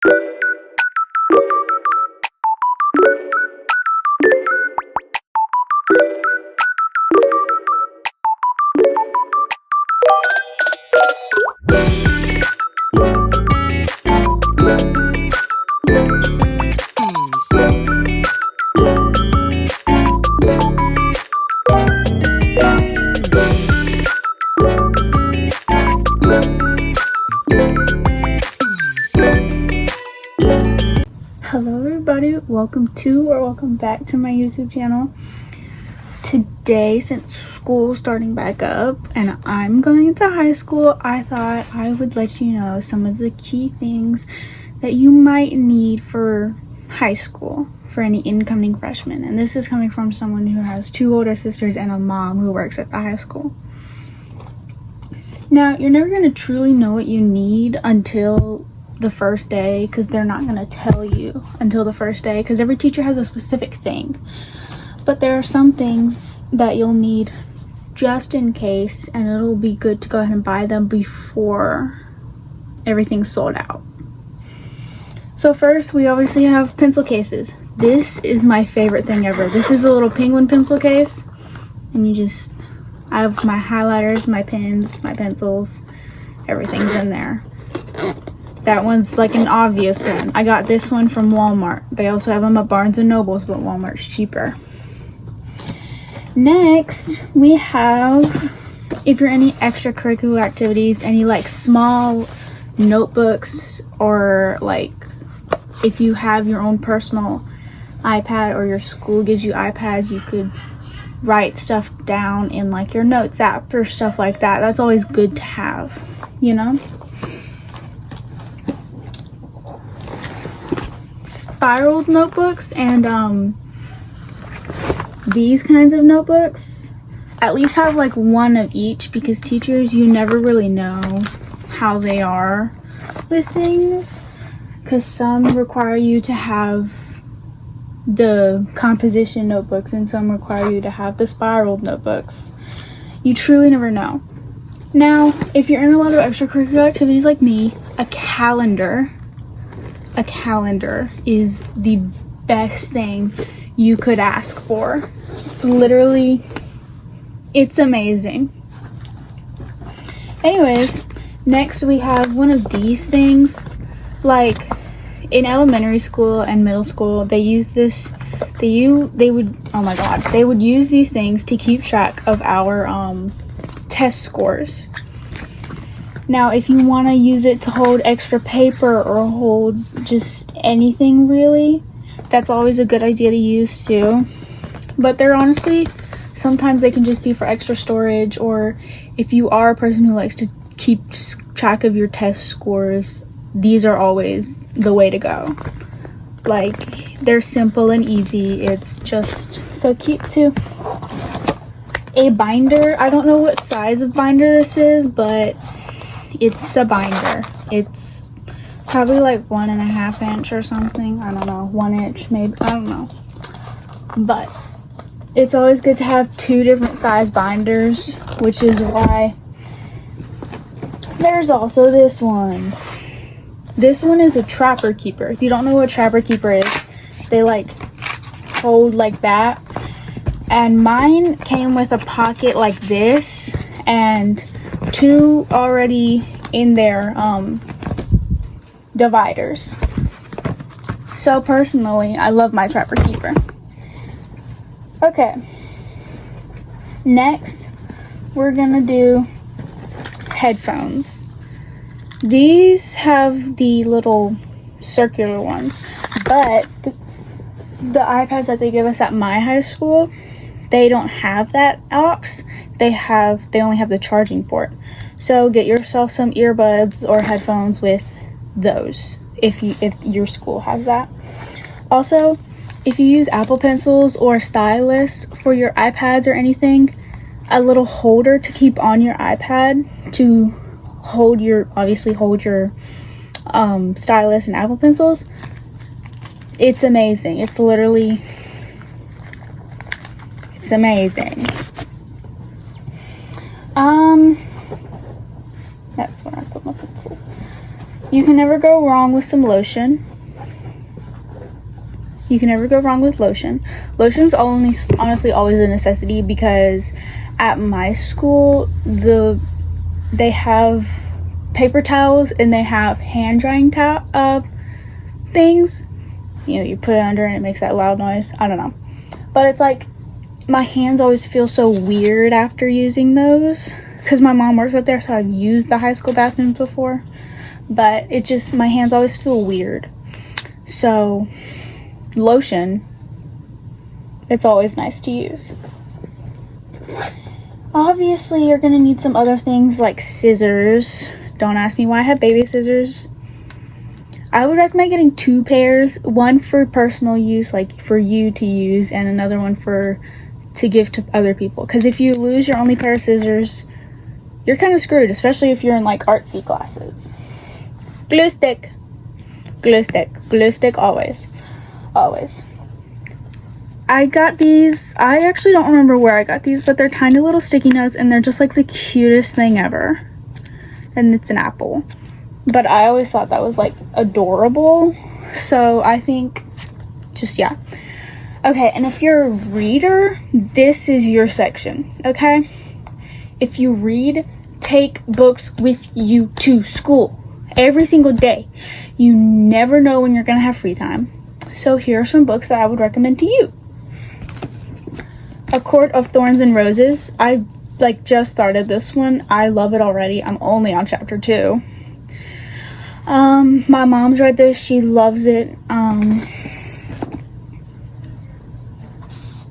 Hello everybody, welcome back to my YouTube channel. Today, since school's starting back up and I'm going into high school, I thought I would let you know some of the key things that you might need for high school for any incoming freshmen. And this is coming from someone who has 2 older sisters and a mom who works at the high school. Now, you're never going to truly know what you need until the first day, because they're not going to tell you until the first day, because every teacher has a specific thing. But there are some things that you'll need just in case, and it'll be good to go ahead and buy them before everything's sold out. So first, we obviously have pencil cases. This is my favorite thing ever. This is a little penguin pencil case, and I have my highlighters, my pens, my pencils, everything's in there. That one's like an obvious one. I got this one from Walmart. They also have them at Barnes & Nobles, but Walmart's cheaper. Next, we have, if you're any extracurricular activities, any like small notebooks, or like if you have your own personal iPad or your school gives you iPads, you could write stuff down in like your notes app or stuff like that. That's always good to have, you know? Spiraled notebooks and these kinds of notebooks, at least have like one of each, because teachers, you never really know how they are with things, because some require you to have the composition notebooks and some require you to have the spiraled notebooks. You truly never know. Now, if you're in a lot of extracurricular activities like me, a calendar is the best thing you could ask for. It's amazing. Anyways, next we have one of these things. Like in elementary school and middle school, they use this. They would use these things to keep track of our test scores. Now, if you want to use it to hold extra paper or hold just anything really, that's always a good idea to use too. But they're honestly, sometimes they can just be for extra storage, or if you are a person who likes to keep track of your test scores, these are always the way to go. Like, they're simple and easy. It's just so cute too. A binder. I don't know what size of binder this is, but it's a binder. It's probably like 1.5 inch or something. I don't know, 1 inch maybe. I don't know. But it's always good to have 2 different size binders, which is why there's also this one. This one is a Trapper Keeper. If you don't know what Trapper Keeper is, they like hold like that. And mine came with a pocket like this and 2 already in there dividers. So personally, I love my Trapper Keeper. Okay, next we're gonna do headphones. These have the little circular ones, but the iPads that they give us at my high school, they don't have that aux. They only have the charging port. So get yourself some earbuds or headphones with those if your school has that. Also, if you use Apple Pencils or a stylus for your iPads or anything, a little holder to keep on your iPad to hold your stylus and Apple Pencils. It's amazing. It's amazing. That's where I put my pencil. You can never go wrong with some lotion. You can never go wrong with lotion. Lotion's honestly always a necessity, because at my school, they have paper towels and they have hand drying things. You know, you put it under and it makes that loud noise. I don't know. But it's like, my hands always feel so weird after using those, because my mom works up there, so I've used the high school bathrooms before. But it just, my hands always feel weird. So lotion, it's always nice to use. Obviously, you're gonna need some other things like scissors. Don't ask me why I have baby scissors. I would recommend getting 2 pairs, one for personal use, like for you to use, and another one to give to other people. Because if you lose your only pair of scissors, you're kind of screwed, especially if you're in like artsy classes. Glue stick, always. I got these, I actually don't remember where I got these, but they're tiny little sticky notes, and they're just like the cutest thing ever. And it's an apple. But I always thought that was like adorable. So I think, just yeah. Okay, and if you're a reader, this is your section, okay? If you read, take books with you to school every single day. You never know when you're gonna have free time. So here are some books that I would recommend to you. A Court of Thorns and Roses. I just started this one. I love it already. I'm only on chapter 2. My mom's read this. She loves it.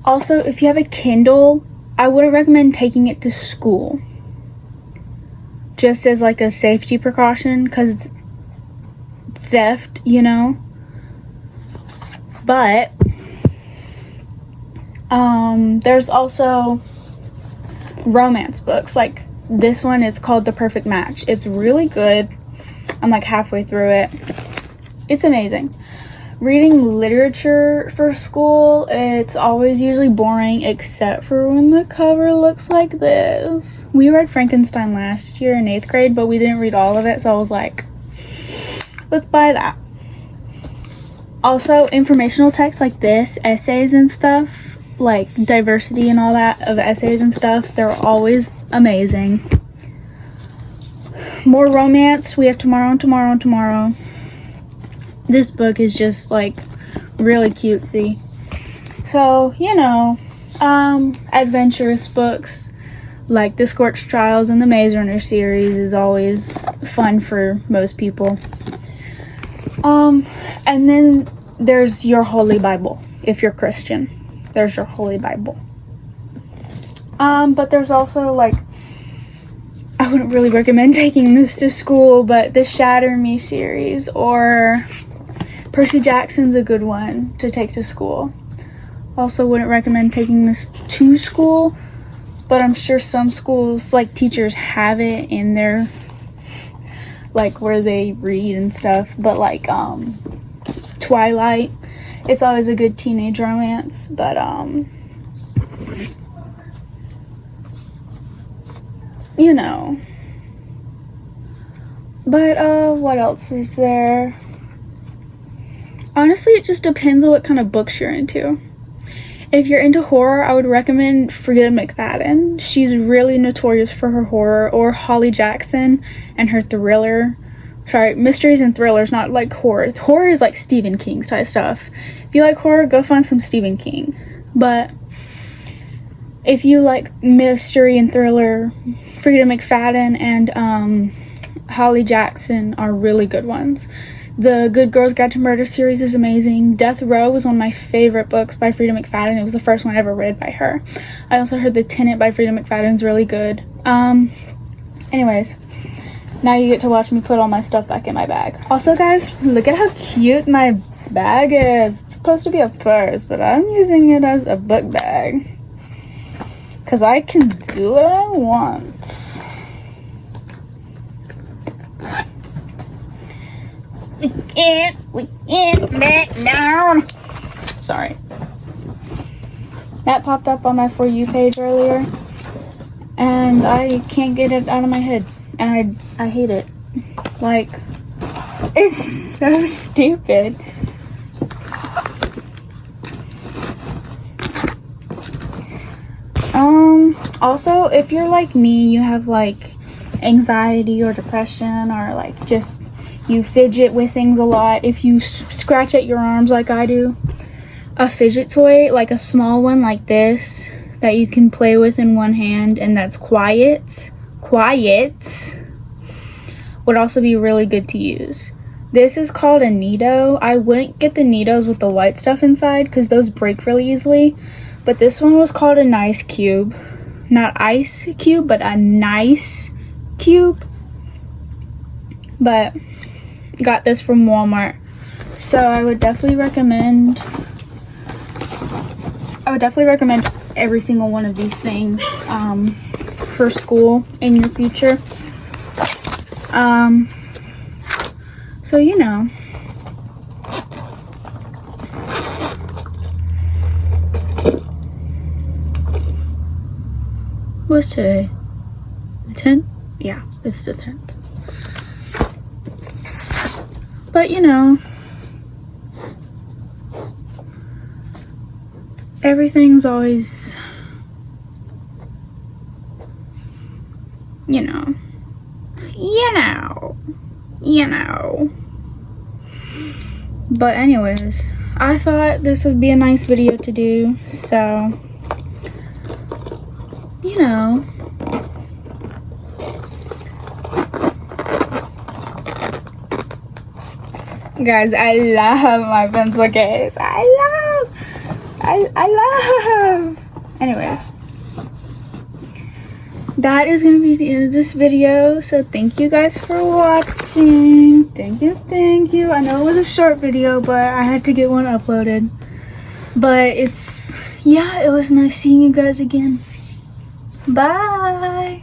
Also, if you have a Kindle, I wouldn't recommend taking it to school. Just as like a safety precaution, because it's theft, you know. But there's also romance books. Like this one, it's called The Perfect Match. It's really good. I'm like halfway through it. It's amazing. Reading literature for school, it's always usually boring, except for when the cover looks like this. We read Frankenstein last year in 8th grade, but we didn't read all of it, so I was like, let's buy that. Also, informational text like this, essays and stuff, like diversity and all that of essays and stuff, they're always amazing. More romance. We have Tomorrow and Tomorrow and Tomorrow. This book is just like really cutesy. So, you know, adventurous books like The Scorched Trials and the Maze Runner series is always fun for most people. And then there's your Holy Bible. If you're Christian, there's your Holy Bible. But there's also like, I wouldn't really recommend taking this to school, but the Shatter Me series or Percy Jackson's a good one to take to school. Also wouldn't recommend taking this to school, but I'm sure some schools, like teachers, have it in their, like where they read and stuff. But like Twilight, it's always a good teenage romance, but you know. But what else is there? Honestly, it just depends on what kind of books you're into. If you're into horror, I would recommend Frida McFadden. She's really notorious for her horror. Or Holly Jackson and her thriller. Sorry, mysteries and thrillers, not like horror. Horror is like Stephen King type stuff. If you like horror, go find some Stephen King. But if you like mystery and thriller, Frida McFadden and Holly Jackson are really good ones. The Good Girls Guide to Murder series is amazing. Death Row was one of my favorite books by Frida McFadden. It was the first one I ever read by her. I also heard The Tenant by Frida McFadden is really good. Anyways, now you get to watch me put all my stuff back in my bag. Also, guys, look at how cute my bag is. It's supposed to be a purse, but I'm using it as a book bag. Because I can do what I want. We can't back down. Sorry. That popped up on my For You page earlier. And I can't get it out of my head. And I hate it. Like, It's so stupid. Also, if you're like me, you have like anxiety or depression, or like just you fidget with things a lot. If you scratch at your arms like I do, a fidget toy, like a small one like this that you can play with in one hand and that's quiet, would also be really good to use. This is called a Neato. I wouldn't get the Neatos with the white stuff inside because those break really easily. But this one was called a Nice Cube. Not Ice Cube, but a Nice Cube. But got this from Walmart. So I would definitely recommend every single one of these things for school in your future. So you know. What's today? The 10th? Yeah, it's the 10th. But you know, everything's always, you know. But anyways, I thought this would be a nice video to do, so, you know. Guys, I love my pencil case. I love. Anyways, that is going to be the end of this video. So thank you guys for watching. Thank you. I know it was a short video, but I had to get one uploaded. But it was nice seeing you guys again. Bye.